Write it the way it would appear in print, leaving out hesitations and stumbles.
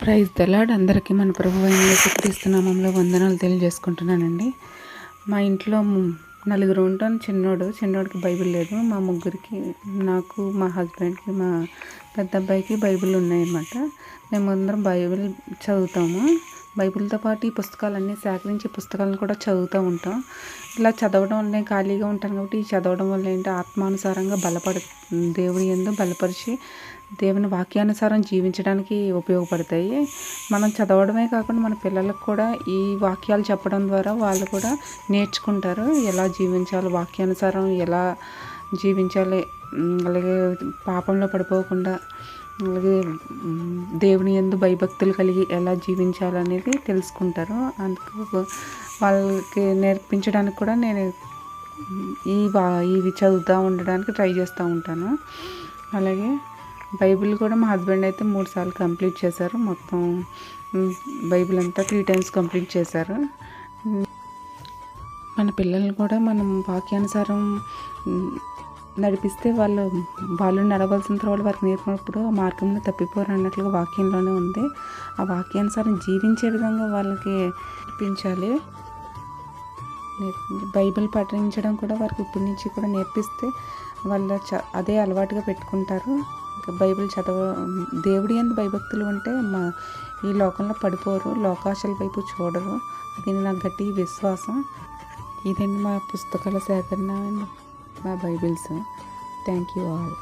Praise the lord. అందరికీ మన ప్రభువైన యేసుక్రీస్తు నామములో వందనాలు తెలియజేసుకుంటున్నానండి. మా ఇంట్లో నలుగురు ఉంటాం. చిన్నోడికి బైబిల్ లేదు. మా ముగ్గురికి, నాకు, మా హస్బెండ్కి, మా పెద్ద అబ్బాయికి బైబిల్ ఉన్నాయన్నమాట. మేమందరం బైబిల్ చదువుతాము. బైబిల్తో పాటు ఈ పుస్తకాలన్నీ సేకరించి పుస్తకాలను కూడా చదువుతూ ఉంటాం. ఇలా చదవడం వల్ల నేను ఖాళీగా ఉంటాను కాబట్టి ఈ చదవడం వల్ల ఏంటి ఆత్మానుసారంగా దేవుని యందు బలపరిచి దేవుని వాక్యానుసారం జీవించడానికి ఉపయోగపడతాయి. మనం చదవడమే కాకుండా మన పిల్లలకు కూడా ఈ వాక్యాలు చెప్పడం ద్వారా వాళ్ళు కూడా నేర్చుకుంటారు. ఎలా జీవించాలి, వాక్యానుసారం ఎలా జీవించాలి, అలాగే పాపంలో పడిపోకుండా, అలాగే దేవుని యందు భయభక్తులు కలిగి ఎలా జీవించాలనేది తెలుసుకుంటారు. అందుకు వాళ్ళకి నేర్పించడానికి కూడా నేను ఇవి చదువుతూ ఉండడానికి ట్రై చేస్తూ ఉంటాను. అలాగే బైబిల్ కూడా మా హస్బెండ్ అయితే 3 సార్లు కంప్లీట్ చేశారు. మొత్తం బైబిల్ అంతా 3 టైమ్స్ కంప్లీట్ చేశారు. మన పిల్లల్ని కూడా మనం వాక్యానుసారం నడిపిస్తే వాళ్ళు నడవలసిన తర్వాత వారికి నేర్పినప్పుడు ఆ మార్గంలో తప్పిపోరు అన్నట్లుగా వాక్యంలోనే ఉంది. ఆ వాక్యానుసారం జీవించే విధంగా వాళ్ళకి నేర్పించాలి. బైబిల్ పఠించడం కూడా వారికి ఇప్పటి నుంచి కూడా నేర్పిస్తే వాళ్ళు అదే అలవాటుగా పెట్టుకుంటారు. బైబిల్ దేవుడి యందు భయభక్తులు ఉంటే ఈ లోకంలో పడిపోరు, లోకాశల వైపు చూడరు. అది నాకు గట్టి విశ్వాసం. ఇదండి మా పుస్తకాల సేకరణ, మా బైబిల్స్. Thank you all.